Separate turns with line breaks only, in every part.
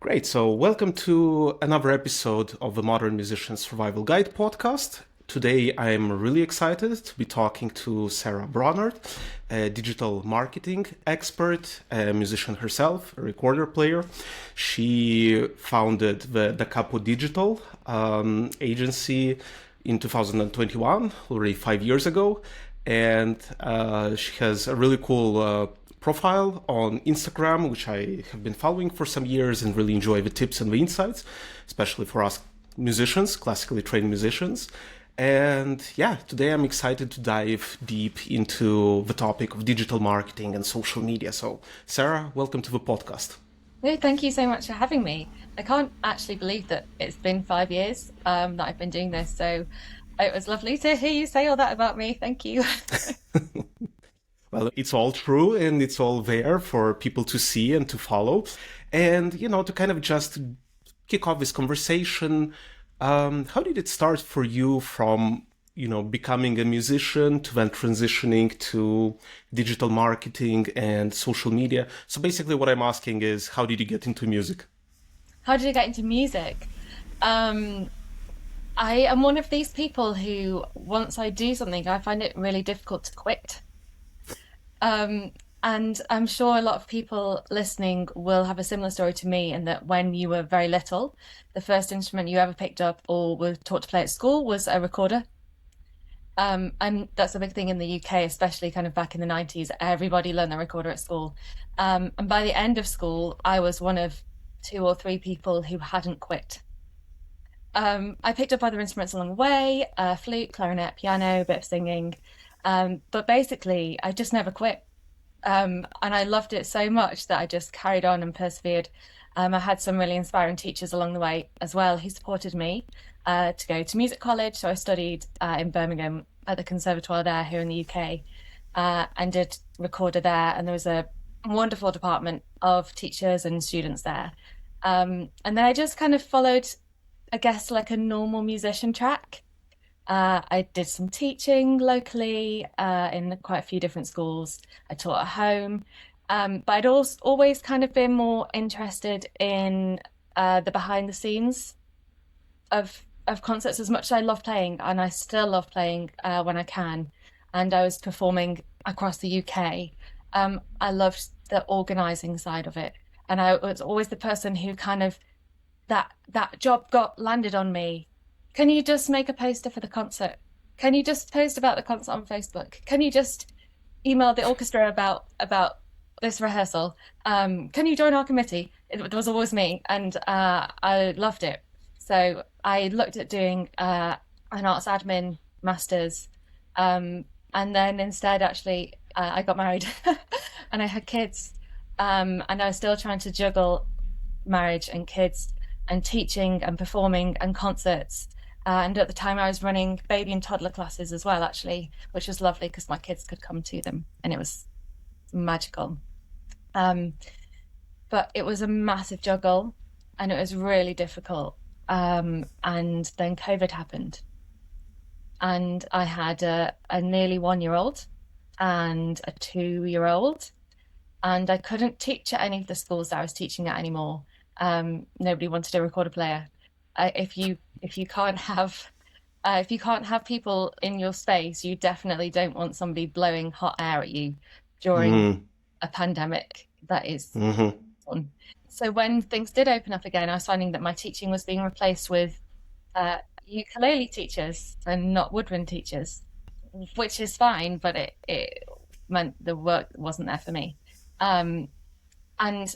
Great. So, welcome to another episode of the Modern Musician Survival Guide podcast. Today, I'm really excited to be talking to Sarah Bronnert, a digital marketing expert, a musician herself, a recorder player. She founded the Da Capo Digital agency in 2021, already 5 years ago. And she has a really cool profile on Instagram, which I have been following for some years and really enjoy the tips and the insights, especially for us musicians, classically trained musicians. And yeah, today I'm excited to dive deep into the topic of digital marketing and social media. So, Sarah, welcome to the podcast.
No, thank you so much for having me. I can't actually believe that it's been 5 years that I've been doing this. So it was lovely to hear you say all that about me. Thank you.
Well, it's all true and it's all there for people to see and to follow. And, to kind of just kick off this conversation, how did it start for you from, becoming a musician to then transitioning to digital marketing and social media? So basically, what I'm asking is, how did you get into music?
How did I get into music? Um, I am one of these people who, once I do something, I find it really difficult to quit. Um, and I'm sure a lot of people listening will have a similar story to me in that when you were very little, the first instrument you ever picked up or were taught to play at school was a recorder. And that's a big thing in the UK, especially kind of back in the 90s. Everybody learned the recorder at school. And by the end of school, I was one of two or three people who hadn't quit. I picked up other instruments along the way, flute, clarinet, piano, a bit of singing. But basically, I just never quit. And I loved it so much that I just carried on and persevered. I had some really inspiring teachers along the way as well who supported me to go to music college. So I studied in Birmingham at the Conservatoire there here in the UK and did recorder there. And there was a wonderful department of teachers and students there. And then I just kind of followed, I guess, like a normal musician track. I did some teaching locally in quite a few different schools. I taught at home, but I'd also always kind of been more interested in the behind the scenes of concerts as much as I love playing, and I still love playing when I can. And I was performing across the UK. I loved the organising side of it, and I was always the person who kind of that job got landed on me. Can you just make a poster for the concert? Can you just post about the concert on Facebook? Can you just email the orchestra about this rehearsal? Can you join our committee? It was always me, and I loved it. So I looked at doing an arts admin master's, and then instead, actually, I got married and I had kids, and I was still trying to juggle marriage and kids and teaching and performing and concerts. And at the time, I was running baby and toddler classes as well, actually, which was lovely because my kids could come to them and it was magical. Um, but it was a massive juggle and it was really difficult. And then COVID happened, and I had a nearly 1 year old and a 2 year old, and I couldn't teach at any of the schools that I was teaching at anymore. Nobody wanted a recorder player. If you can't have if you can't have people in your space, you definitely don't want somebody blowing hot air at you during
Mm-hmm.
a pandemic that is
Mm-hmm.
on. So when things did open up again, I was finding that my teaching was being replaced with ukulele teachers and not woodwind teachers, which is fine, but it meant the work wasn't there for me. Um, and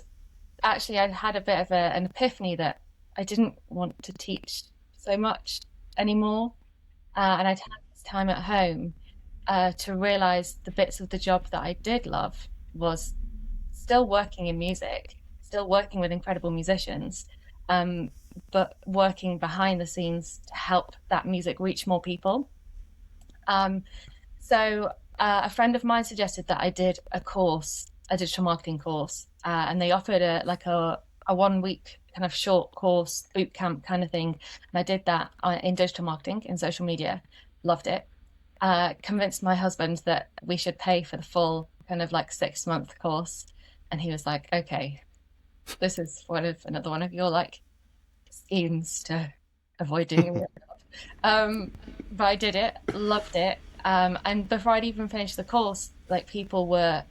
actually, I had a bit of an epiphany that I didn't want to teach so much anymore. And I'd had this time at home to realize the bits of the job that I did love was still working in music, still working with incredible musicians, um, but working behind the scenes to help that music reach more people. Um, so a friend of mine suggested that I did a course, a digital marketing course, and they offered a 1 week kind of short course boot camp kind of thing. And I did that in digital marketing in social media. Loved it. Convinced my husband that we should pay for the full kind of like 6 month course, and he was like, "Okay." This is another one of your like schemes to avoid doing it. Um, but I did it, loved it. And before I'd even finished the course, like people were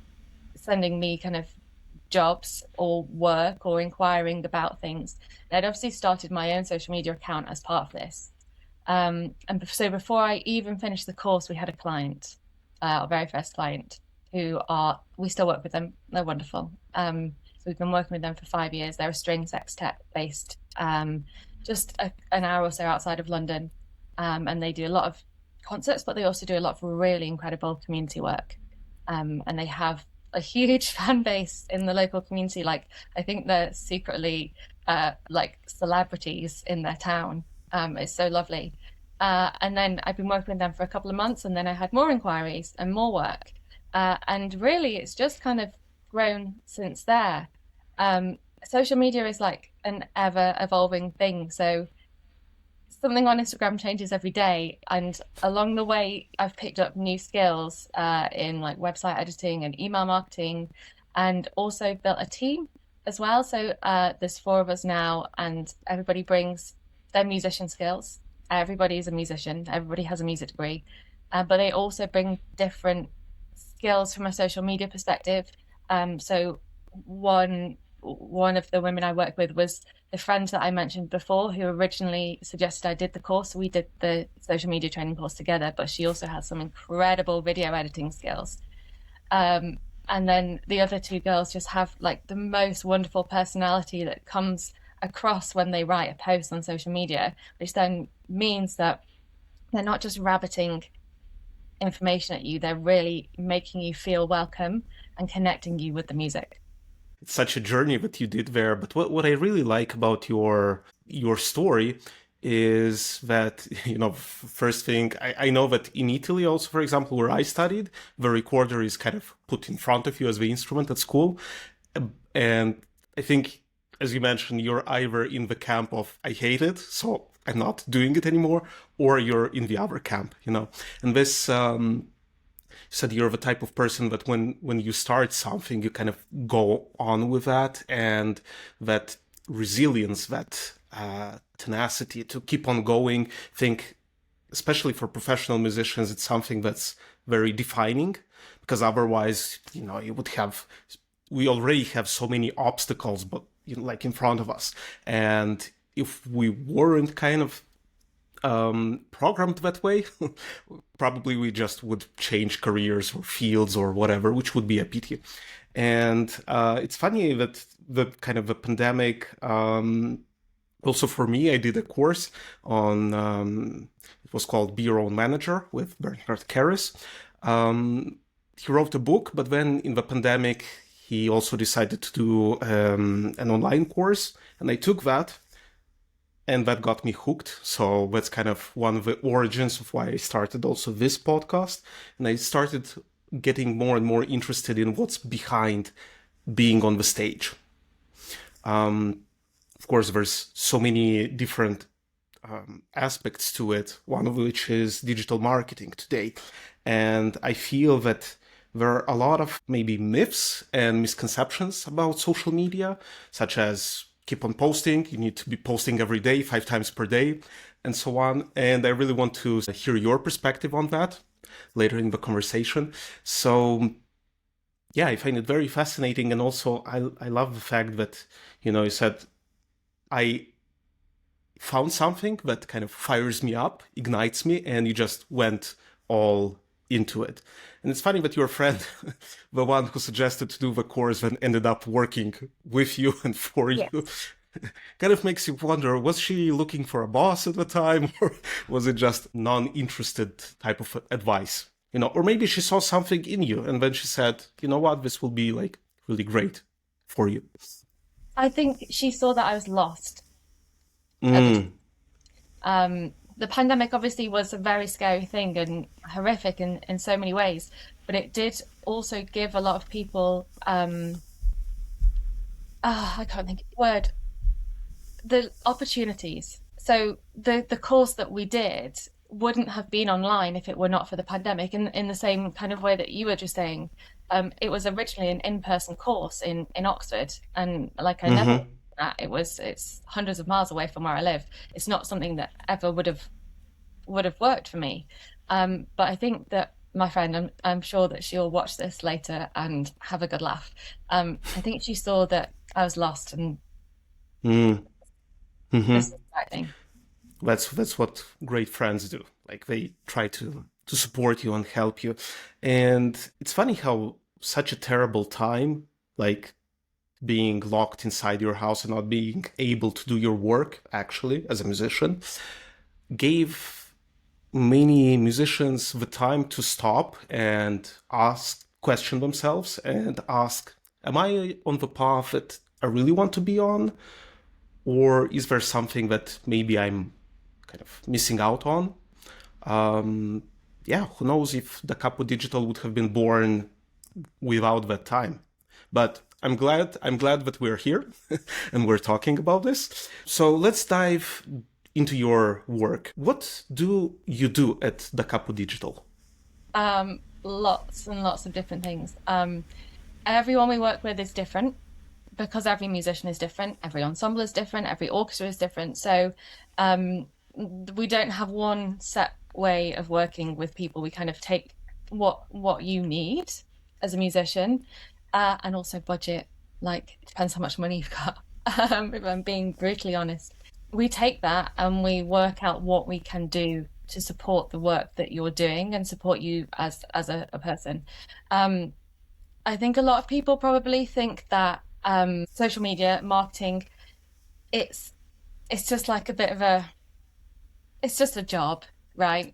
sending me kind of jobs or work or inquiring about things. And I'd obviously started my own social media account as part of this. And so before I even finished the course, we had a client, our very first client, we still work with them. They're wonderful. So we've been working with them for 5 years. They're a string sextet based just an hour or so outside of London. And they do a lot of concerts, but they also do a lot of really incredible community work. And they have a huge fan base in the local community. Like, I think they're secretly like celebrities in their town. It's so lovely. And then I've been working with them for a couple of months, and then I had more inquiries and more work. And really, it's just kind of grown since there. Social media is like an ever evolving thing. So something on Instagram changes every day, and along the way, I've picked up new skills in like website editing and email marketing, and also built a team as well. So there's four of us now, and everybody brings their musician skills. Everybody's a musician. Everybody has a music degree, but they also bring different skills from a social media perspective. So one of the women I work with was the friend that I mentioned before, who originally suggested I did the course. We did the social media training course together, but she also has some incredible video editing skills. Um, and then the other two girls just have like the most wonderful personality that comes across when they write a post on social media, which then means that they're not just rabbiting information at you, they're really making you feel welcome and connecting you with the music.
It's such a journey that you did there. But what I really like about your story is that, first thing, I know that in Italy also, for example, where I studied, the recorder is kind of put in front of you as the instrument at school. And I think, as you mentioned, you're either in the camp of I hate it, so I'm not doing it anymore, or you're in the other camp, And this said you're the type of person that when you start something, you kind of go on with that, and that resilience, that tenacity to keep on going. Think, especially for professional musicians, it's something that's very defining, because otherwise, you would have. We already have so many obstacles, but like in front of us, and if we weren't kind of programmed that way, probably we just would change careers or fields or whatever, which would be a pity. And it's funny that the kind of a pandemic. Also, for me, I did a course on. It was called "Be Your Own Manager" with Bronnert. He wrote a book, but then in the pandemic, he also decided to do an online course, and I took that, and that got me hooked. So that's kind of one of the origins of why I started also this podcast. And I started getting more and more interested in what's behind being on the stage. Of course, there's so many different aspects to it, one of which is digital marketing today. And I feel that there are a lot of maybe myths and misconceptions about social media, such as keep on posting, you need to be posting every day, 5 times per day, and so on. And I really want to hear your perspective on that later in the conversation. So yeah, I find it very fascinating. And also I love the fact that, you said, I found something that kind of fires me up, ignites me, and you just went all into it. And it's funny that your friend, the one who suggested to do the course, then ended up working with you and for you.
Yes.
Kind of makes you wonder, was she looking for a boss at the time, or was it just non-interested type of advice? Or maybe she saw something in you and then she said, you know what, this will be like really great for you.
I think she saw that I was lost at the
Mm,
the pandemic obviously was a very scary thing and horrific in so many ways, but it did also give a lot of people I can't think of the word, the opportunities. So the course that we did wouldn't have been online if it were not for the pandemic, in the same kind of way that you were just saying. It was originally an in-person course in Oxford, and like I never
Mm-hmm.
that it's hundreds of miles away from where I live. It's not something that ever would have worked for me. But I think that my friend, I'm sure that she'll watch this later and have a good laugh. I think she saw that I was lost, and this
Mm-hmm.
is exciting.
That's what great friends do. Like they try to support you and help you. And it's funny how such a terrible time, like being locked inside your house and not being able to do your work actually as a musician, gave many musicians the time to stop and question themselves and ask, am I on the path that I really want to be on? Or is there something that maybe I'm kind of missing out on? Um, yeah, who knows if the Capo Digital would have been born without that time. But I'm glad that we're here and we're talking about this. So let's dive into your work. What do you do at the Capo Digital?
Lots and lots of different things. Everyone we work with is different because every musician is different, every ensemble is different, every orchestra is different. So um, we don't have one set way of working with people. We kind of take what you need as a musician, and also budget. Like it depends how much money you've got. If I'm being brutally honest, we take that and we work out what we can do to support the work that you're doing and support you as a person. Um, I think a lot of people probably think that social media marketing, it's it's just like a bit of a it's just a job, right?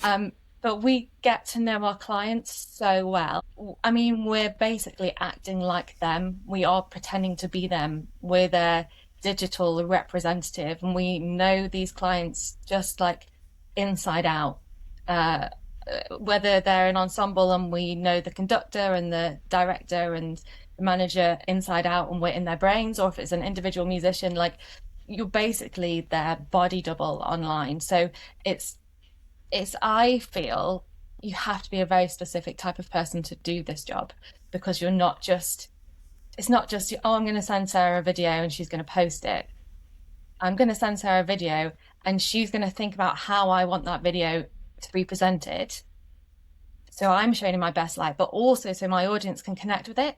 Um, but we get to know our clients so well. I mean, we're basically acting like them. We are pretending to be them. We're their digital representative, and we know these clients just like inside out. Uh, whether they're an ensemble and we know the conductor and the director and the manager inside out and we're in their brains, or if it's an individual musician, like you're basically their body double online. So it's I feel you have to be a very specific type of person to do this job because you're not just it's not just oh, I'm going to send Sarah a video and she's going to post it. I'm going to send Sarah a video and she's going to think about how I want that video to be presented. So I'm showing in my best light, but also so my audience can connect with it.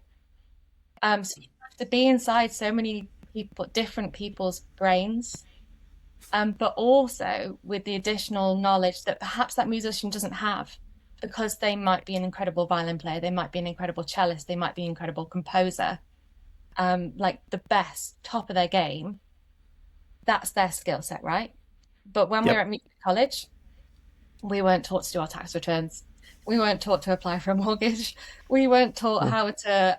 So you have to be inside so many people, different people's brains, but also with the additional knowledge that perhaps that musician doesn't have, because they might be an incredible violin player, they might be an incredible cellist, they might be an incredible composer, like the best, top of their game. That's their skill set, right? But when we were
Yep.
at music college, we weren't taught to do our tax returns. We weren't taught to apply for a mortgage. We weren't taught how to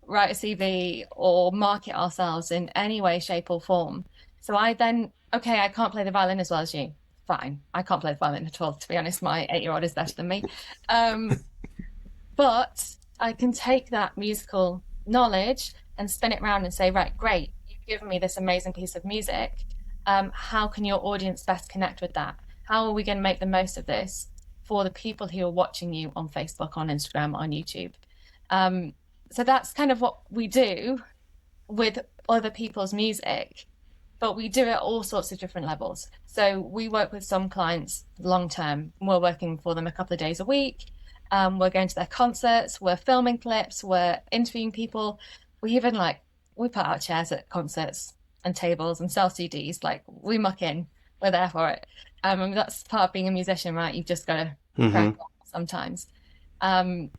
write a CV or market ourselves in any way, shape, or form. So I then, okay, I can't play the violin as well as you. Fine. I can't play the violin at all, to be honest. My 8-year-old is better than me. Um, but I can take that musical knowledge and spin it around and say, right, great, you've given me this amazing piece of music. How can your audience best connect with that? How are we going to make the most of this for the people who are watching you on Facebook, on Instagram, on YouTube? Um, so that's kind of what we do with other people's music, but we do it at all sorts of different levels. So we work with some clients long term. We're working for them a couple of days a week. We're going to their concerts. We're filming clips. We're interviewing people. We even we put out chairs at concerts and tables and sell CDs. Like we muck in. We're there for it. And that's part of being a musician, right? You've just got to crack
Mm-hmm.
on sometimes. Um,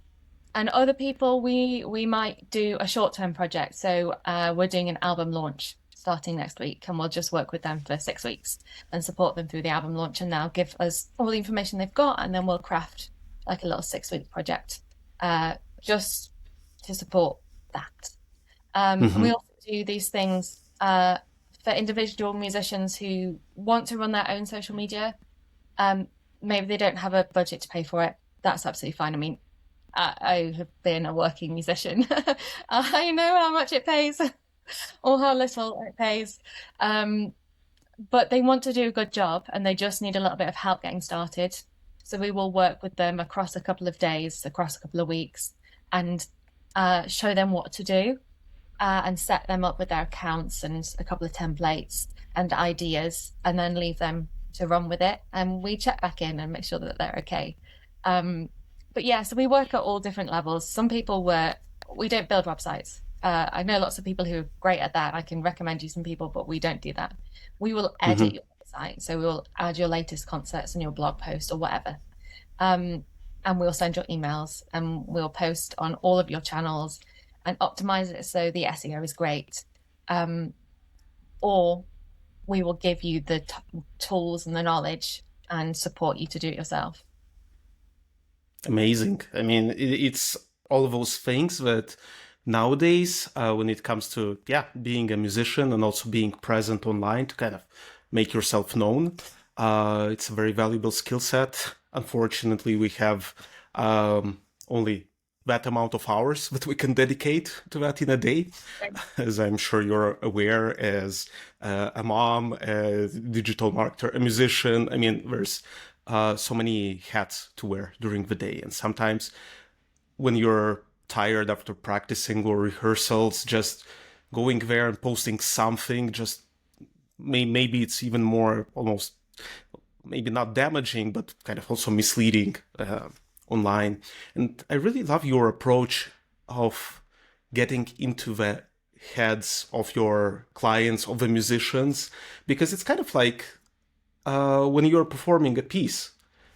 and other people, we might do a short-term project. So we're doing an album launch starting next week, and we'll just work with them for 6 weeks and support them through the album launch. And they'll give us all the information they've got, and then we'll craft like a little 6 week project just to support that. And we
Mm-hmm.
also do these things for individual musicians who want to run their own social media. Um, Maybe they don't have a budget to pay for it. That's absolutely fine. I mean, I have been a working musician. I know how much it pays or how little it pays. Um, but they want to do a good job and they just need a little bit of help getting started. So we will work with them across a couple of days, across a couple of weeks, and show them what to do, and set them up with their accounts and a couple of templates and ideas, and then leave them to run with it. And we check back in and make sure that they're okay. Um, but yeah, so we work at all different levels. Some people we don't build websites. I know lots of people who are great at that. I can recommend you some people, but we don't do that. We will edit
Hmm.
your website. So we'll add your latest concepts on your blog post or whatever. Um, and we'll send your emails and we'll post on all of your channels and optimize it so the SEO is great. Um, or we will give you the tools and the knowledge and support you to do it yourself.
Amazing. I mean, it's all of those things that nowadays, when it comes to being a musician and also being present online to kind of make yourself known, it's a very valuable skill set. Unfortunately, we have only that amount of hours that we can dedicate to that in a day, as I'm sure you're aware, as a mom, a digital marketer, a musician. I mean, there's so many hats to wear during the day. And sometimes when you're tired after practicing or rehearsals, just going there and posting something, just maybe it's even more almost, maybe not damaging, but kind of also misleading online. And I really love your approach of getting into the heads of your clients, of the musicians, because it's kind of like when you're performing a piece,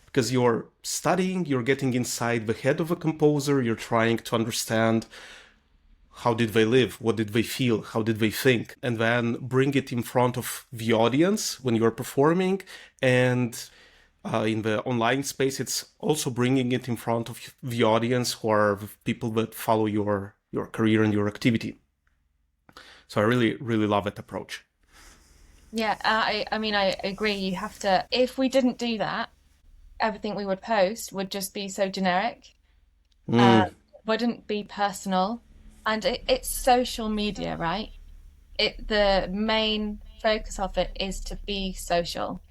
because you're studying, you're getting inside the head of a composer, you're trying to understand how did they live, what did they feel, how did they think, and then bring it in front of the audience when you're performing. And in the online space, it's also bringing it in front of the audience who are the people that follow your career and your activity. So I really, really love that approach.
Yeah, I mean, I agree. You have to, if we didn't do that, everything we would post would just be so generic, uh,
Mm,
wouldn't be personal. And it's social media, right? The main focus of it is to be social,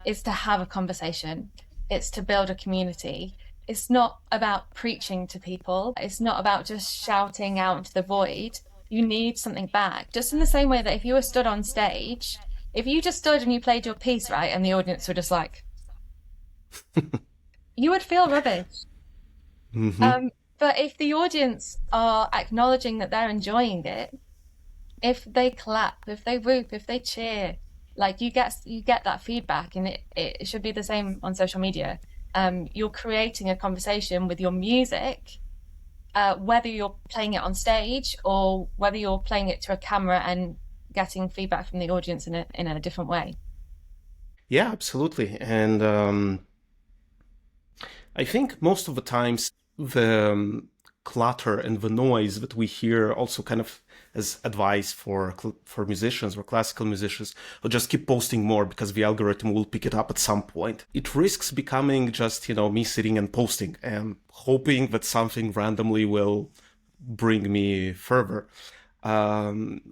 is to have a conversation, it's to build a community. It's not about preaching to people, it's not about just shouting out into the void. You need something back. Just in the same way that if you were stood on stage, if you just stood and you played your piece, right, and the audience were just like, you would feel rubbish.
hmm.
Um, but if the audience are acknowledging that they're enjoying it, if they clap, if they whoop, if they cheer, like you get that feedback, and it should be the same on social media. You're creating a conversation with your music, whether you're playing it on stage or whether you're playing it to a camera and getting feedback from the audience in a different way.
Yeah, absolutely. And I think most of the times the clutter and the noise that we hear also kind of as advice for musicians or classical musicians will just keep posting more because the algorithm will pick it up at some point. It risks becoming just, me sitting and posting and hoping that something randomly will bring me further.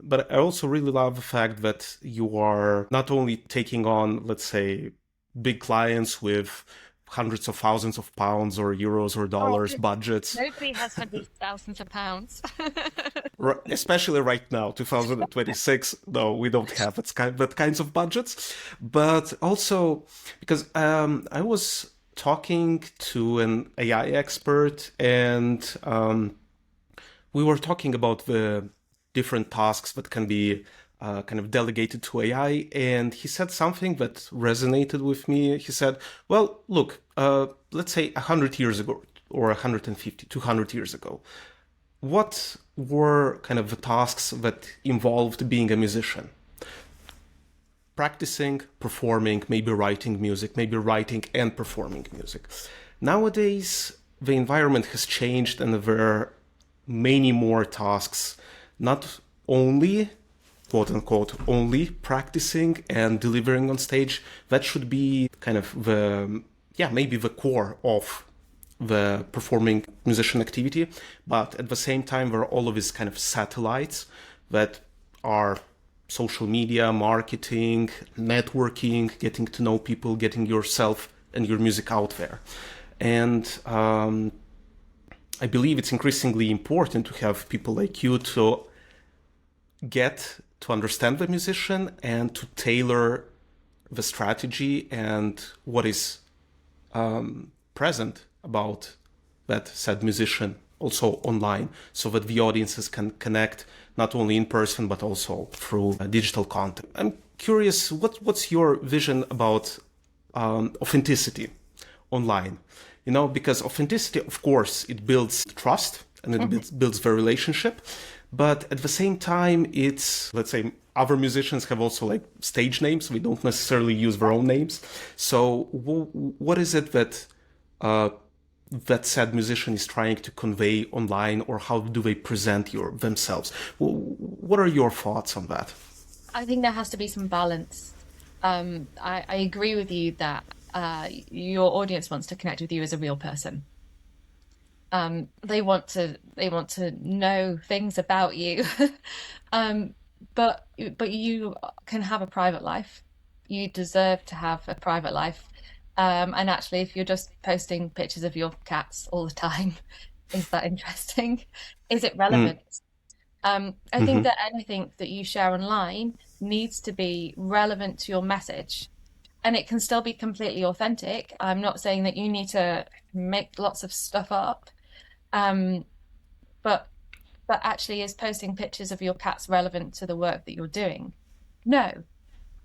But I also really love the fact that you are not only taking on, let's say, big clients with hundreds of thousands of pounds or euros or
Oh,
dollars budgets,
nobody has hundreds of thousands of pounds.
especially right now, 2026. No, we don't have that kinds of budgets. But also because I was talking to an AI expert, and we were talking about the different tasks that can be kind of delegated to AI, and he said something that resonated with me. He said, "Well, look, let's say 100 years ago, or 150, 200 years ago, what were kind of the tasks that involved being a musician? Practicing, performing, maybe writing music, maybe writing and performing music. Nowadays, the environment has changed, and there are many more tasks, not only quote unquote only practicing and delivering on stage. That should be kind of maybe the core of the performing musician activity. But at the same time, there are all of these kind of satellites that are social media, marketing, networking, getting to know people, getting yourself and your music out there. And I believe it's increasingly important to have people like you to get to understand the musician and to tailor the strategy and what is present about that said musician also online, so that the audiences can connect not only in person but also through digital content. I'm curious, what's your vision about authenticity online? Because authenticity, of course, it builds trust and it builds the relationship, but at the same time, it's, let's say, other musicians have also like stage names. We don't necessarily use their own names. So what is it that that said musician is trying to convey online, or how do they present themselves? What are your thoughts on that?
I think there has to be some balance. I agree with you that your audience wants to connect with you as a real person. They want to know things about you. um, but you can have a private life. You deserve to have a private life. And actually, if you're just posting pictures of your cats all the time, is that interesting? Is it
Mm,
relevant? I think
hmm
that anything that you share online needs to be relevant to your message, and it can still be completely authentic. I'm not saying that you need to make lots of stuff up, um, but actually, is posting pictures of your cats relevant to the work that you're doing? No.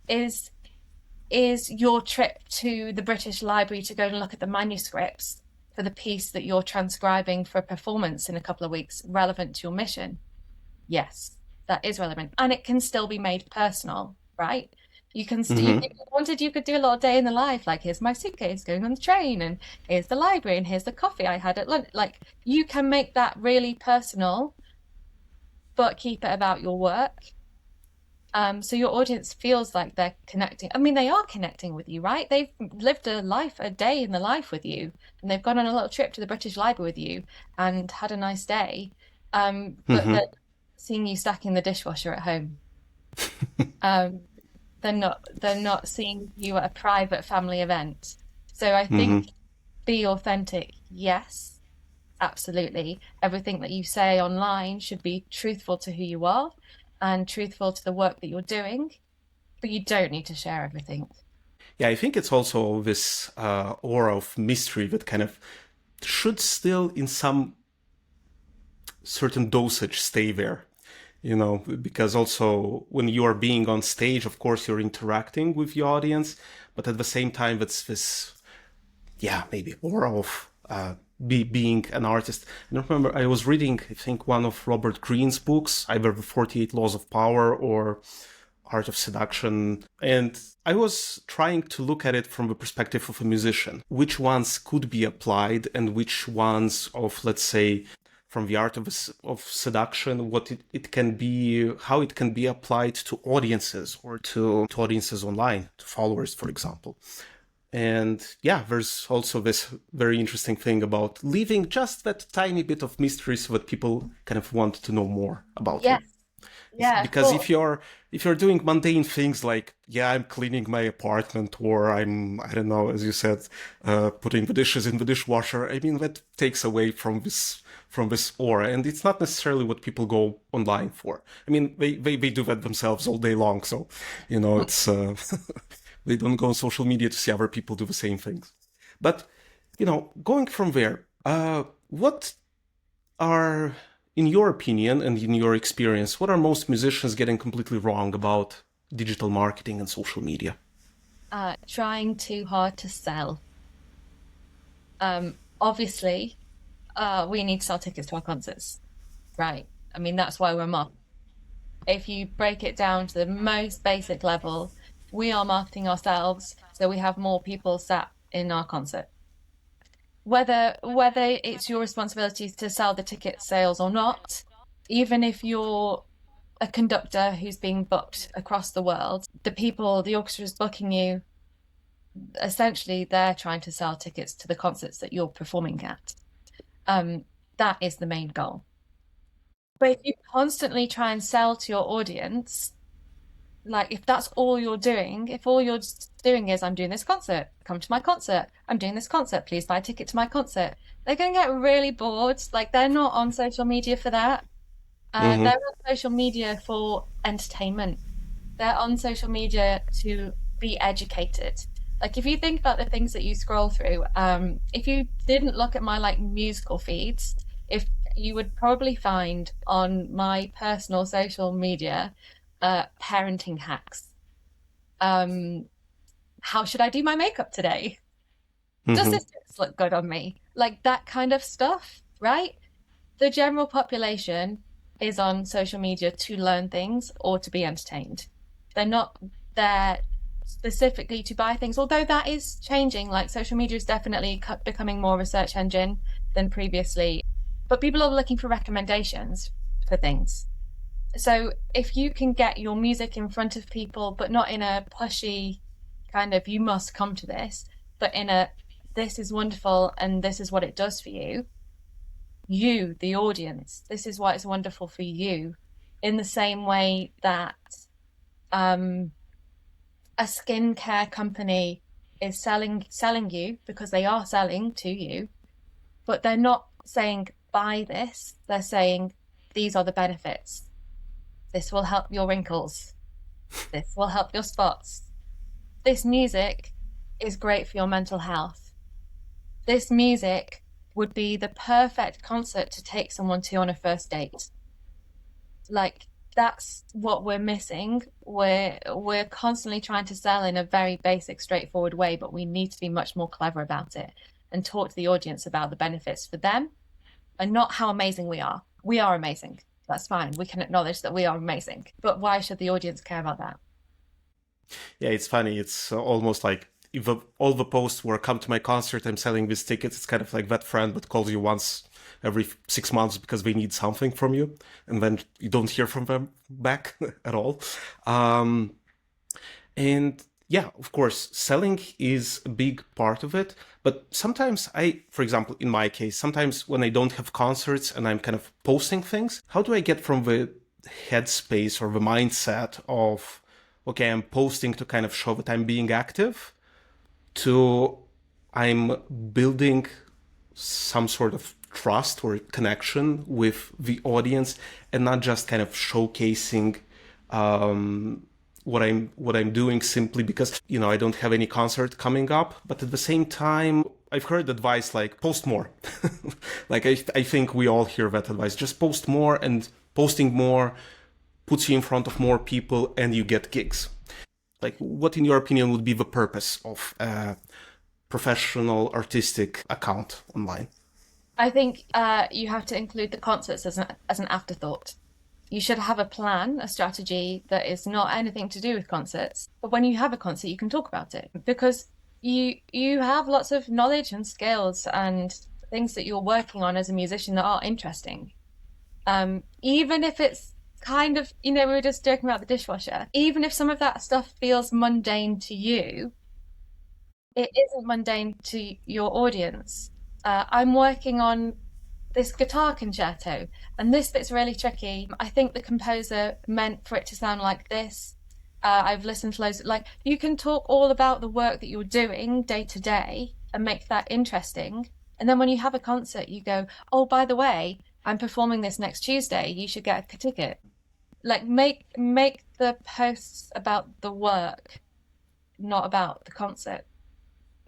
Is your trip to the British Library to go and look at the manuscripts for the piece that you're transcribing for a performance in a couple of weeks relevant to your mission? Yes, that is relevant. And it can still be made personal, right? You can st you,
hmm
if you wanted, you could do a little day in the life, like here's my suitcase going on the train, and here's the library, and here's the coffee I had at lunch. Like you can make that really personal, but keep it about your work. So your audience feels like they're connecting. I mean, they are connecting with you, right? They've lived a life, a day in the life with you, and they've gone on a little trip to the British Library with you and had a nice day. But
hmm
they're seeing you stacking the dishwasher at home. Um, they're not seeing you at a private family event. So I
hmm
think be authentic, yes, absolutely. Everything that you say online should be truthful to who you are and truthful to the work that you're doing, but you don't need to share everything.
Yeah, I think it's also this aura of mystery that kind of should still, in some certain dosage, stay there. Because also when you are being on stage, of course, you're interacting with the audience, but at the same time, it's this, yeah, maybe aura of being an artist. I don't remember, I was reading, I think, one of Robert Greene's books, either The 48 Laws of Power or Art of Seduction. And I was trying to look at it from the perspective of a musician. Which ones could be applied and which ones of, let's say, from the art of seduction, what it can be, how it can be applied to audiences or to audiences online, to followers, for example. And yeah, there's also this very interesting thing about leaving just that tiny bit of mystery so that people kind of want to know more about you.
Yes, yeah, of
Because
course.
if you're doing mundane things like, yeah, I'm cleaning my apartment, or I don't know, as you said, putting the dishes in the dishwasher, I mean, that takes away from this aura, and it's not necessarily what people go online for. I mean, they do that themselves all day long, so it's they don't go on social media to see other people do the same things. But going from there, what are, in your opinion and in your experience, what are most musicians getting completely wrong about digital marketing and social media?
Trying too hard to sell. Obviously, we need to sell tickets to our concerts, right? I mean, that's why we're marketing. If you break it down to the most basic level, we are marketing ourselves so we have more people sat in our concert. Whether it's your responsibility to sell the ticket sales or not, even if you're a conductor who's being booked across the world, the orchestra is booking you, essentially they're trying to sell tickets to the concerts that you're performing at. Um, that is the main goal. But if you constantly try and sell to your audience, Like, if that's all you're doing, if all you're doing is, I'm doing this concert, come to my concert, I'm doing this concert, please buy a ticket to my concert, they're going to get really bored. Like, they're not on social media for that. They're
Hmm.
on social media for entertainment. They're on social media to be educated. Like, if you think about the things that you scroll through, if you didn't look at my like musical feeds, if you would probably find on my personal social media parenting hacks. Um, how should I do my makeup today? Does
Hmm.
this dress look good on me? Like that kind of stuff, right? The general population is on social media to learn things or to be entertained. They're not there specifically to buy things, although that is changing. Like social media is definitely becoming more of a search engine than previously. But people are looking for recommendations for things. So if you can get your music in front of people, but not in a pushy kind of, you must come to this, but in a, this is wonderful and this is what it does for you, you, the audience, this is why it's wonderful for you, in the same way that um, a skincare company is selling you because they are selling to you, but they're not saying buy this. They're saying these are the benefits. This will help your wrinkles. This will help your spots. This music is great for your mental health. This music would be the perfect concert to take someone to on a first date. Like that's what we're missing. We're constantly trying to sell in a very basic, straightforward way, but we need to be much more clever about it and talk to the audience about the benefits for them and not how amazing we are. We are amazing. That's fine. We can acknowledge that we are amazing. But why should the audience care about that?
Yeah, it's funny. It's almost like if all the posts were come to my concert, I'm selling these tickets. It's kind of like that friend that calls you once every 6 months because they need something from you, and then you don't hear from them back at all. Um, and yeah, of course, selling is a big part of it. But sometimes for example, in my case, sometimes when I don't have concerts and I'm kind of posting things, how do I get from the headspace or the mindset of, okay, I'm posting to kind of show that I'm being active, to I'm building some sort of trust or connection with the audience and not just kind of showcasing what I'm doing simply because I don't have any concert coming up. But at the same time, I've heard advice like post more. Like I think we all hear that advice. Just post more, and posting more puts you in front of more people and you get gigs. Like, what in your opinion would be the purpose of a professional artistic account online?
I think you have to include the concerts as an afterthought. You should have a plan, a strategy that is not anything to do with concerts. But when you have a concert, you can talk about it because you have lots of knowledge and skills and things that you're working on as a musician that are interesting. Even if it's kind of, we were just joking about the dishwasher. Even if some of that stuff feels mundane to you, it isn't mundane to your audience. I'm working on this guitar concerto, and this bit's really tricky. I think the composer meant for it to sound like this. I've listened to loads of, like, you can talk all about the work that you're doing day to day and make that interesting. And then when you have a concert, you go, oh, by the way, I'm performing this next Tuesday. You should get a ticket. Like, make the posts about the work, not about the concert.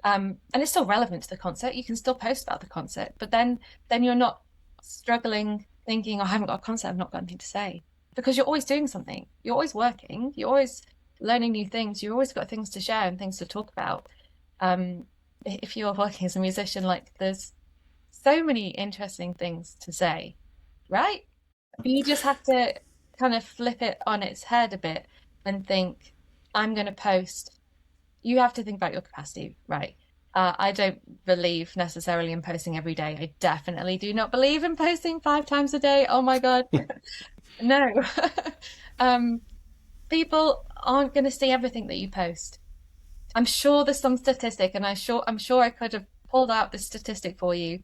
And it's still relevant to the concert. You can still post about the concert, but then you're not struggling thinking, oh, I haven't got a concert, I've not got anything to say. Because you're always doing something. You're always working. You're always learning new things. You've always got things to share and things to talk about. Um, if you're working as a musician, like there's so many interesting things to say, right? But you just have to kind of flip it on its head a bit and think, I'm going to post. You have to think about your capacity, right? I don't believe necessarily in posting every day. I definitely do not believe in posting 5 times a day. Oh my God. No. um, People aren't going to see everything that you post. I'm sure there's some statistic, and I'm sure I could have pulled out the statistic for you.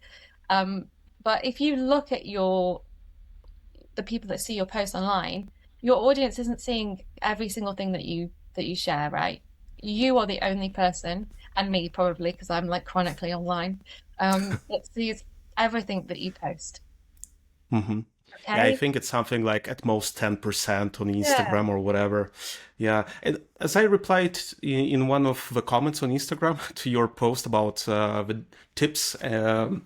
Um, but if you look at the people that see your post online, your audience isn't seeing every single thing that you share, right? You are the only person, and me probably because I'm like chronically online, that sees everything that you post.
Hmm. Yeah, I
Okay?
think it's something like at most 10% on
Yeah.
Instagram or whatever. Yeah. And as I replied in one of the comments on Instagram to your post about the tips and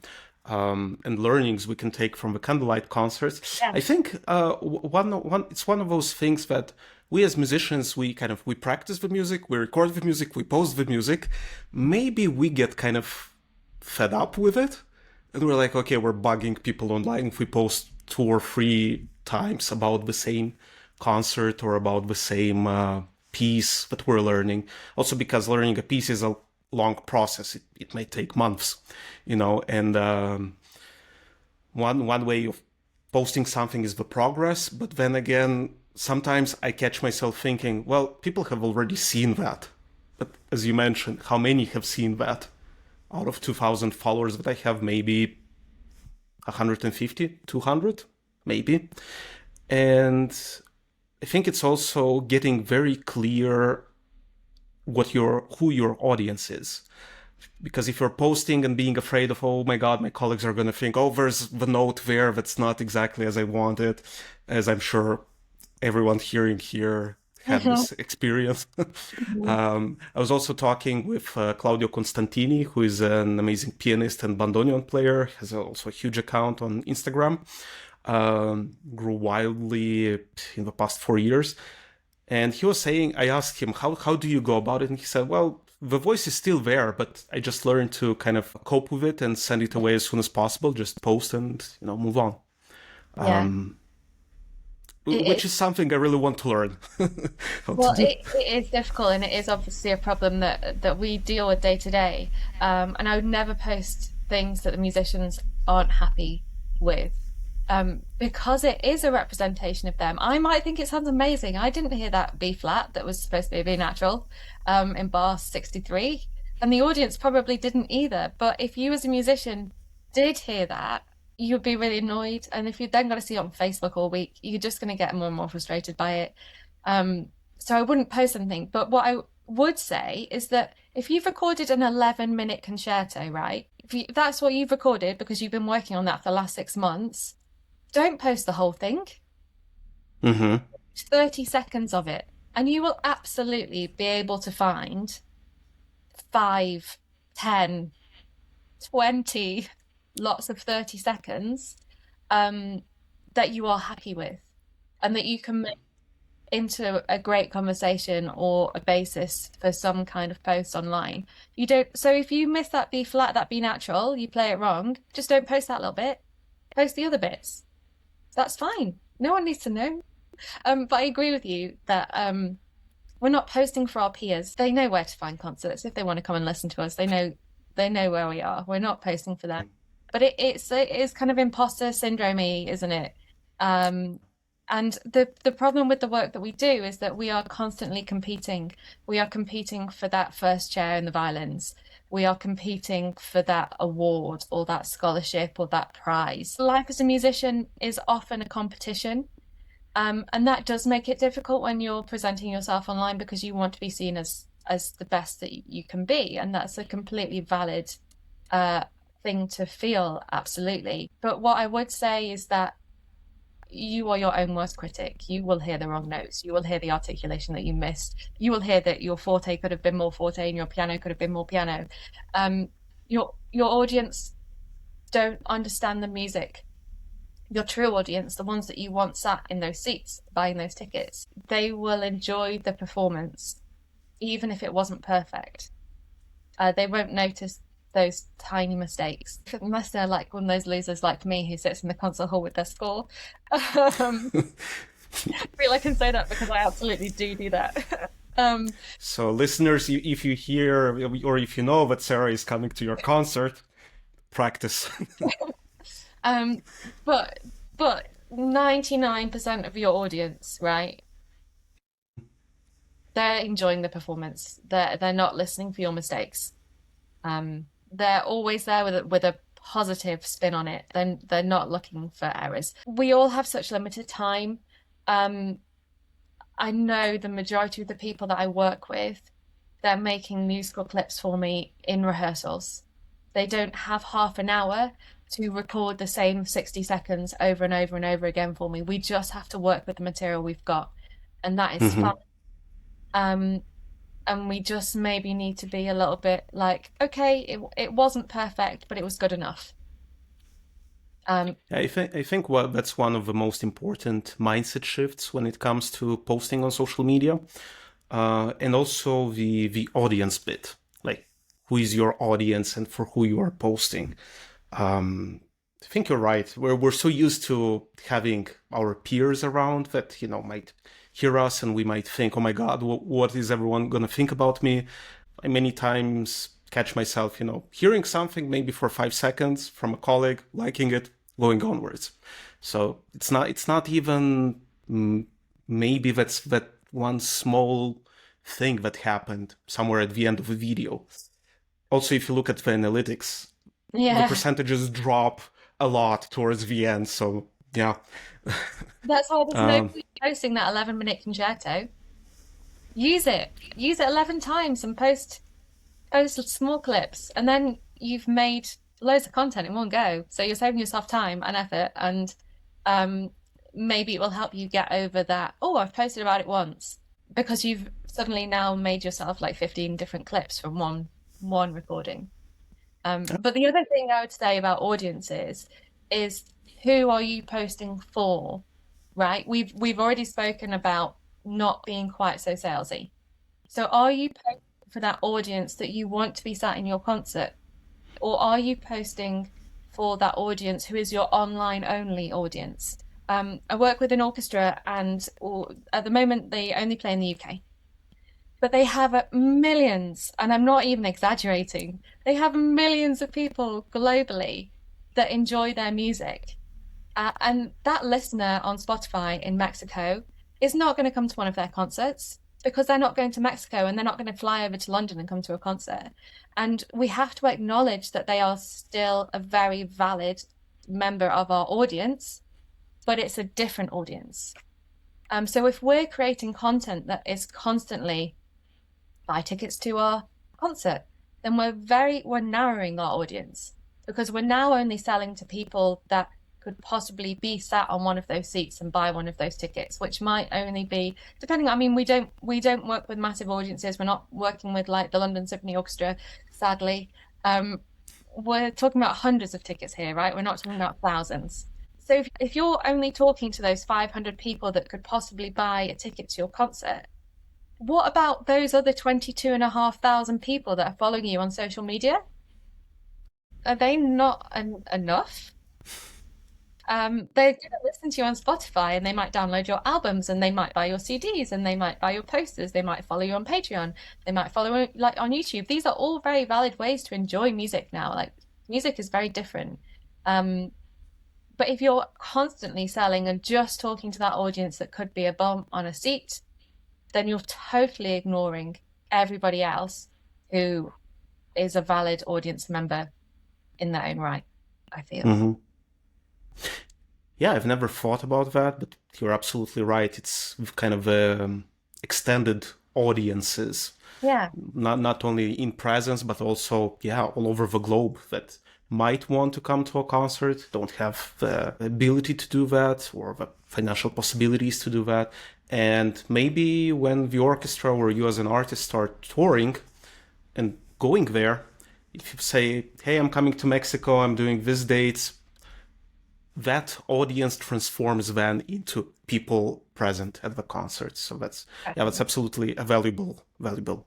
learnings we can take from the candlelight concerts,
Yeah.
I think it's one of those things that we as musicians, we practice the music, we record the music, we post the music. Maybe we get kind of fed up with it. And we're like, okay, we're bugging people online if we post 2 or 3 times about the same concert or about the same piece that we're learning. Also, because learning a piece is a long process, it may take months, And one way of posting something is the progress, but then again, sometimes I catch myself thinking, well, people have already seen that. But as you mentioned, how many have seen that? Out of 2,000 followers that I have, maybe 150, 200, maybe. And I think it's also getting very clear who your audience is. Because if you're posting and being afraid of, oh my God, my colleagues are going to think, oh, there's the note there that's not exactly as I want it, as I'm sure everyone hearing here had
Mhm.
this experience.
Mhm.
I was also talking with Claudio Constantini, who is an amazing pianist and bandoneon player, has also a huge account on Instagram, grew wildly in the past 4 years. And he was saying, I asked him, how do you go about it? And he said, well, the voice is still there, but I just learned to kind of cope with it and send it away as soon as possible, just post and, move on.
Yeah.
Which is something I really want to learn how to
Well,
do.
it is difficult, and it is obviously a problem that we deal with day to day. And I would never post things that the musicians aren't happy with, because it is a representation of them. I might think it sounds amazing. I didn't hear that B flat that was supposed to be a B natural, in bar 63, and the audience probably didn't either. But if you as a musician did hear that, you'd be really annoyed. And if you then got to see it on Facebook all week, you're just going to get more and more frustrated by it. Um, so I wouldn't post anything. But what I would say is that if you've recorded an 11-minute concerto, right? If that's what you've recorded because you've been working on that for the last 6 months, don't post the whole thing.
Mm-hmm.
30 seconds of it. And you will absolutely be able to find 5, 10, 20, lots of 30 seconds, um, that you are happy with and that you can make into a great conversation or a basis for some kind of post online. You don't, so if you miss that B flat, that B natural, you play it wrong, just don't post that little bit. Post the other bits. That's fine. No one needs to know. But I agree with you that we're not posting for our peers. They know where to find concerts if they want to come and listen to us. They know where we are. We're not posting for them. But it is kind of imposter syndrome-y, isn't it? Um, and the problem with the work that we do is that we are constantly competing. We are competing for that first chair in the violins. We are competing for that award or that scholarship or that prize. Life as a musician is often a competition. And that does make it difficult when you're presenting yourself online because you want to be seen as the best that you can be, and that's a completely valid uh, thing to feel, absolutely. But what I would say is that you are your own worst critic. You will hear the wrong notes. You will hear the articulation that you missed. You will hear that your forte could have been more forte and your piano could have been more piano. Um, your audience don't understand the music. Your true audience, the ones that you want sat in those seats buying those tickets, they will enjoy the performance, even if it wasn't perfect. They won't notice those tiny mistakes, unless they're like one of those losers like me who sits in the concert hall with their score. I feel I can say that because I absolutely do that. um,
So, listeners, if you hear or if you know that Sarah is coming to your concert, practice.
um, but but 99% of your audience, right? They're enjoying the performance. They're not listening for your mistakes. They're always there with a positive spin on it. They're not looking for errors. We all have such limited time. Um, I know the majority of the people that I work with, they're making musical clips for me in rehearsals. They don't have half an hour to record the same 60 seconds over and over and over again for me. We just have to work with the material we've got, and that is fun.
Hmm.
Um, and we just maybe need to be a little bit like, okay, it wasn't perfect, but it was good enough. Um,
I think that's one of the most important mindset shifts when it comes to posting on social media, and also the audience bit, like who is your audience and for who you are posting. I think you're right. We're so used to having our peers around that might hear us and we might think, "Oh my God, what is everyone gonna think about me?" I many times catch myself, hearing something maybe for 5 seconds from a colleague, liking it, going onwards. So it's not even maybe that's that one small thing that happened somewhere at the end of a video. Also, if you look at the analytics, the
yeah,
percentages drop a lot towards the end. So yeah.
that's why there's no
um,
point posting that 11-minute concerto. Use it. Use it 11 times and post small clips, and then you've made loads of content in one go. So you're saving yourself time and effort, and um, maybe it will help you get over that. Oh, I've posted about it once because you've suddenly now made yourself like 15 different clips from one recording. But the other thing I would say about audiences is who are you posting for, right? We've already spoken about not being quite so salesy. So are you posting for that audience that you want to be sat in your concert? Or are you posting for that audience who is your online only audience? I work with an orchestra, and at the moment they only play in the UK, but they have millions, and I'm not even exaggerating, they have millions of people globally that enjoy their music. And that listener on Spotify in Mexico is not going to come to one of their concerts because they're not going to Mexico and they're not going to fly over to London and come to a concert. And we have to acknowledge that they are still a very valid member of our audience, but it's a different audience. So if we're creating content that is constantly buy tickets to our concert, then we're narrowing our audience because we're now only selling to people that could possibly be sat on one of those seats and buy one of those tickets, which might only be depending. I mean, we don't work with massive audiences. We're not working with like the London Symphony Orchestra, sadly. Um, we're talking about hundreds of tickets here, right? We're not talking about thousands. So if you're only talking to those 500 people that could possibly buy a ticket to your concert, what about those other 22,500 people that are following you on social media? Are they not enough? They're going to listen to you on Spotify and they might download your albums and they might buy your CDs and they might buy your posters. They might follow you on Patreon. They might follow like on YouTube. These are all very valid ways to enjoy music now. Like music is very different. Um, but if you're constantly selling and just talking to that audience that could be a bum on a seat, then you're totally ignoring everybody else who is a valid audience member in their own right, I feel.
mhm. Yeah, I've never thought about that, but you're absolutely right. It's kind of extended audiences,
Yeah.
not only in presence, but also, yeah, all over the globe that might want to come to a concert, don't have the ability to do that or the financial possibilities to do that. And maybe when the orchestra or you as an artist start touring and going there, if you say, hey, I'm coming to Mexico, I'm doing these dates, that audience transforms then into people present at the concert. So that's absolutely a valuable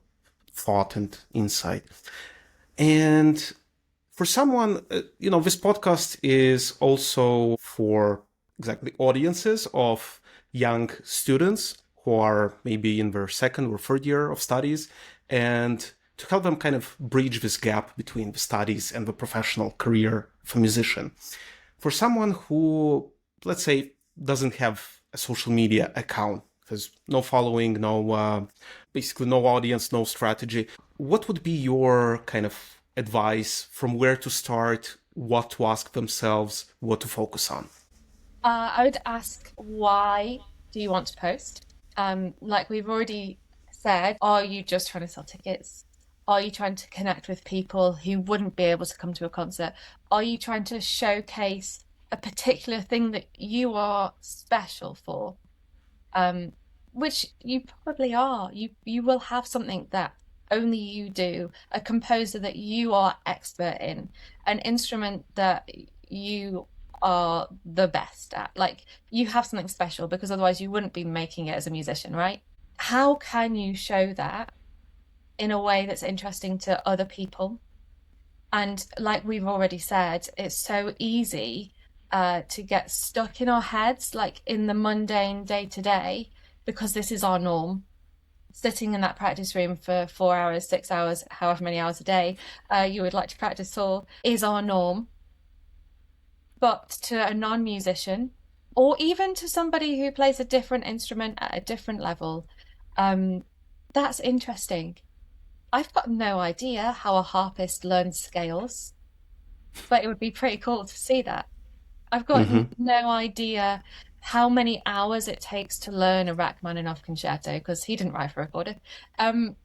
thought and insight. And for someone, this podcast is also for exactly audiences of young students who are maybe in their second or third year of studies, and to help them kind of bridge this gap between the studies and the professional career of a musician. For someone who, let's say, doesn't have a social media account, has no following, basically no audience, no strategy, what would be your kind of advice from where to start, what to ask themselves, what to focus on?
I would ask, why do you want to post? Like we've already said, are you just trying to sell tickets? Are you trying to connect with people who wouldn't be able to come to a concert? Are you trying to showcase a particular thing that you are special for? Um, which you probably are. You will have something that only you do, a composer that you are expert in, an instrument that you are the best at. Like you have something special because otherwise you wouldn't be making it as a musician, right? How can you show that in a way that's interesting to other people? And like we've already said, it's so easy to get stuck in our heads, like in the mundane day to day, because this is our norm. Sitting in that practice room for 4 hours, 6 hours, however many hours a day you would like to practice for, is our norm. But to a non-musician, or even to somebody who plays a different instrument at a different level, um, that's interesting. I've got no idea how a harpist learns scales, but it would be pretty cool to see that. I've got
Hmm.
no idea how many hours it takes to learn a Rachmaninoff concerto because he didn't write for a recorder. Um,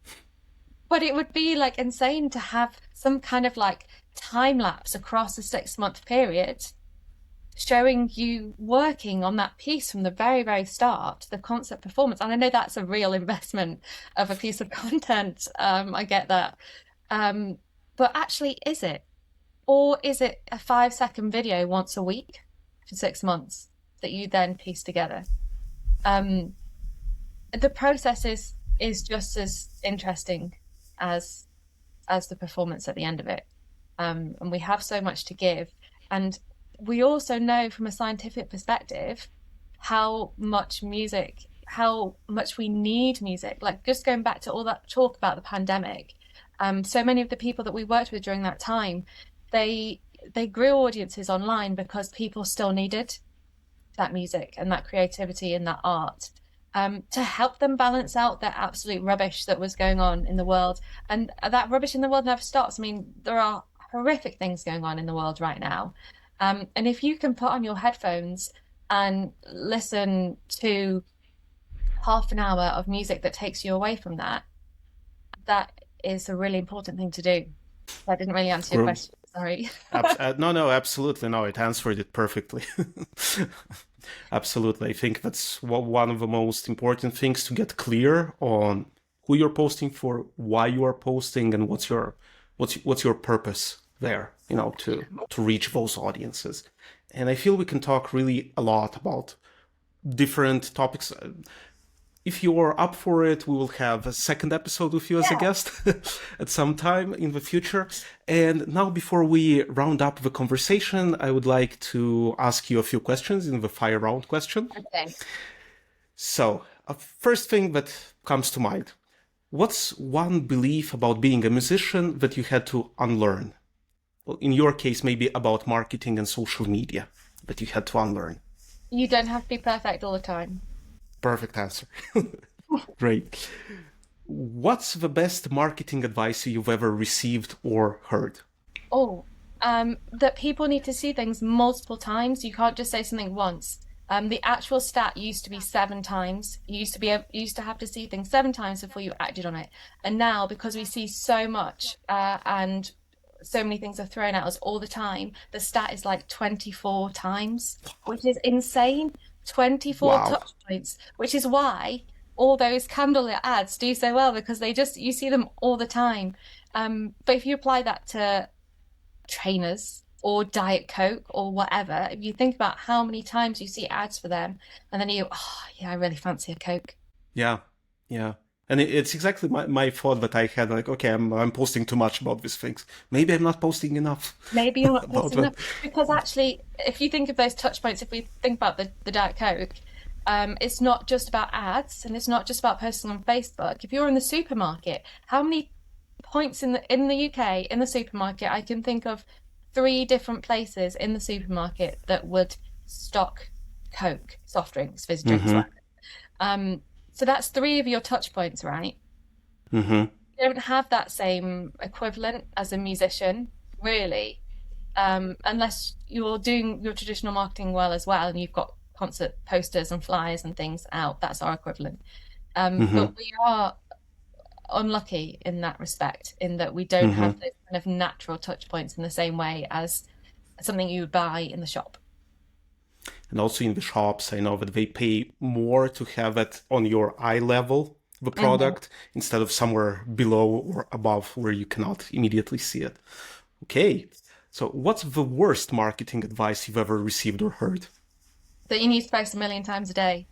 but it would be like insane to have some kind of like time lapse across a 6 month period showing you working on that piece from the very, very start, the concert performance. And I know that's a real investment of a piece of content. I get that. Um, but actually, is it? Or is it a 5 second video once a week for 6 months that you then piece together? Um, the process is just as interesting as as the performance at the end of it. And we have so much to give. And we also know from a scientific perspective how much we need music. Like just going back to all that talk about the pandemic, so many of the people that we worked with during that time, they they grew audiences online because people still needed that music and that creativity and that art to help them balance out that absolute rubbish that was going on in the world. And that rubbish in the world never stops. I mean, there are horrific things going on in the world right now. And if you can put on your headphones and listen to half an hour of music that takes you away from that, that is a really important thing to do. I didn't really answer your question. Sorry.
No, no, absolutely. No, it answered it perfectly. Absolutely. I think that's one of the most important things to get clear on who you're posting for, why you are posting, and what's your purpose there, to reach those audiences. And I feel we can talk really a lot about different topics. If you're up for it, we will have a second episode with you as a
Yeah.
guest at some time in the future. And now, before we round up the conversation, I would like to ask you a few questions in the fire round question.
Okay.
So, first thing that comes to mind, what's one belief about being a musician that you had to unlearn? Well, in your case, maybe about marketing and social media that you had to unlearn.
You don't have to be perfect all the time.
Perfect answer. Great. What's the best marketing advice you've ever received or heard?
Oh, that people need to see things multiple times. You can't just say something once. The actual stat used to be 7 times. You used to have to see things 7 times before you acted on it. And now, because we see so much and so many things are thrown at us all the time, the stat is like 24 times, which is insane. 24
Wow.
touch points, which is why all those candlelit ads do so well because you see them all the time. But if you apply that to trainers or Diet Coke or whatever, if you think about how many times you see ads for them, and then oh yeah, I really fancy a Coke.
Yeah. Yeah. And it's exactly my thought that I had, like, okay, I'm posting too much about these things. Maybe I'm not posting enough
Maybe you're not
about
posting
them.
enough because actually, if you think of those touch points, if we think about the Diet Coke, it's not just about ads and it's not just about posting on Facebook. If you're in the supermarket, how many points in the UK in the supermarket? I can think of 3 different places in the supermarket that would stock Coke, soft drinks, fizzy drinks,
Mm-hmm.
whatever. So that's 3 of your touch points, right?
Mm-hmm.
You don't have that same equivalent as a musician, really, unless you're doing your traditional marketing well as well, and you've got concert posters and flyers and things out. That's our equivalent.
Mm-hmm.
But we are unlucky in that respect, in that we don't have
Mm-hmm.
those kind of natural touch points in the same way as something you would buy in the shop.
And also in the shops, I know that they pay more to have it on your eye level, the
Mhm.
product, instead of somewhere below or above where you cannot immediately see it. Okay. So what's the worst marketing advice you've ever received or heard?
That you need to post a million times a day.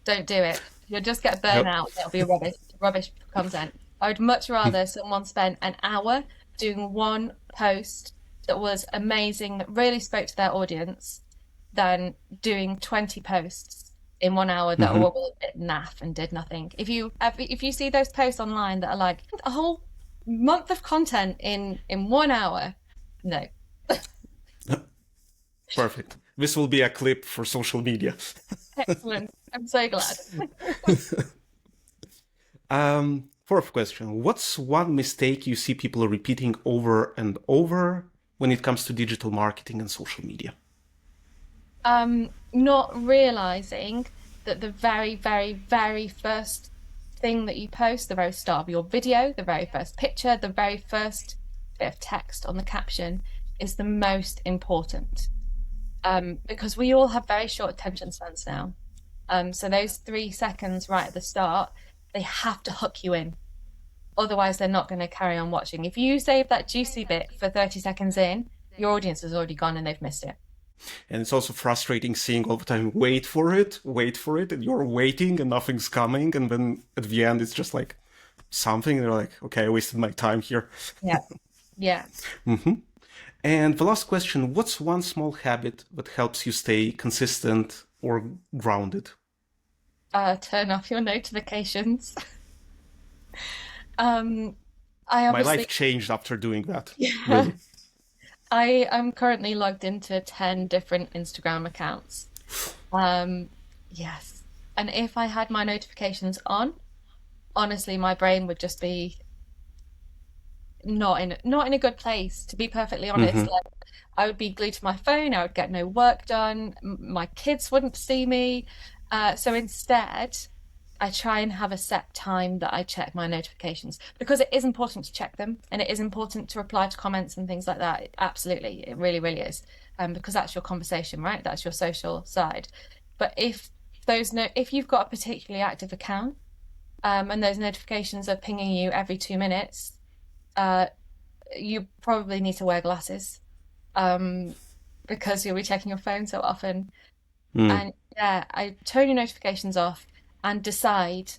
Don't do it. You'll just get burnt
Yep.
out. It'll be rubbish content. I would much rather someone spend an hour doing one post that was amazing, that really spoke to their audience, than doing 20 posts in 1 hour that were
Mm-hmm.
all a bit naff and did nothing. If you see those posts online that are like a whole month of content in 1 hour, no.
Perfect. This will be a clip for social media.
Excellent. I'm so glad.
Fourth question. What's one mistake you see people repeating over and over when it comes to digital marketing and social media?
Not realizing that the very, very, very first thing that you post, the very start of your video, the very first picture, the very first bit of text on the caption is the most important. Because we all have very short attention spans now. So those 3 seconds right at the start, they have to hook you in. Otherwise, they're not going to carry on watching. If you save that juicy bit for 30 seconds in, your audience has already gone and they've missed it.
And it's also frustrating seeing all the time, wait for it, and you're waiting and nothing's coming. And then at the end, it's just like something, and you're like, okay, I wasted my time here.
Yeah. Yeah.
Hmm. And the last question, what's one small habit that helps you stay consistent or grounded?
Turn off your notifications. Um, I
My life
obviously,
changed after doing that,
yeah,
really.
I am currently logged into 10 different Instagram accounts. Um, yes. And if I had my notifications on, honestly, my brain would just be not in a good place, to be perfectly honest.
Hmm.
Like I would be glued to my phone, I would get no work done, my kids wouldn't see me. So instead, I try and have a set time that I check my notifications, because it is important to check them, and it is important to reply to comments and things like that. Absolutely, it really, really is. Because that's your conversation, right? That's your social side. But if you've got a particularly active account, and those notifications are pinging you every 2 minutes, uh, you probably need to wear glasses, um, because you'll be checking your phone so often.
Mm.
And yeah, I turn your notifications off and decide,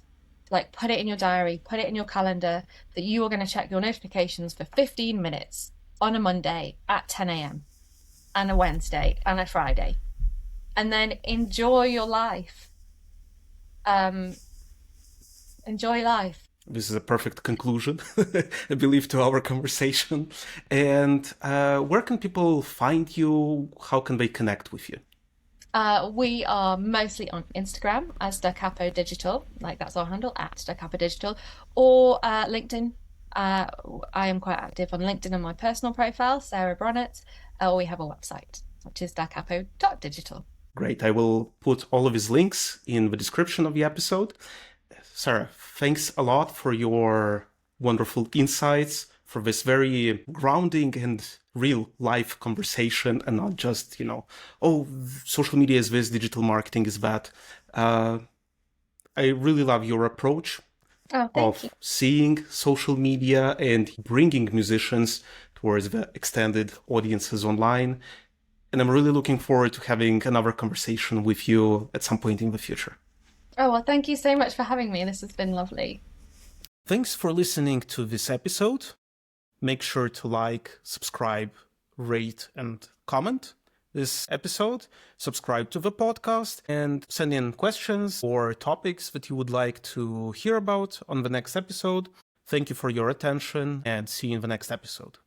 like, put it in your diary, put it in your calendar, that you are going to check your notifications for 15 minutes on a Monday at 10 a.m. and a Wednesday and a Friday. And then enjoy your life. Um, enjoy life.
This is a perfect conclusion, I believe, to our conversation. And where can people find you? How can they connect with you?
We are mostly on Instagram as Da Capo Digital, like that's our handle at Da Capo Digital, or LinkedIn. Uh, I am quite active on LinkedIn on my personal profile, Sarah Bronnett, or we have a website, which is dacapo.digital.
Great. I will put all of his links in the description of the episode. Sarah, thanks a lot for your wonderful insights, for this very grounding and real life conversation, and not just, oh, social media is this, digital marketing is that. Uh, I really love your approach
Oh, thank you.
of seeing social media and bringing musicians towards the extended audiences online. And I'm really looking forward to having another conversation with you at some point in the future.
Oh, well, thank you so much for having me. This has been lovely.
Thanks for listening to this episode. Make sure to like, subscribe, rate, and comment this episode. Subscribe to the podcast and send in questions or topics that you would like to hear about on the next episode. Thank you for your attention and see you in the next episode.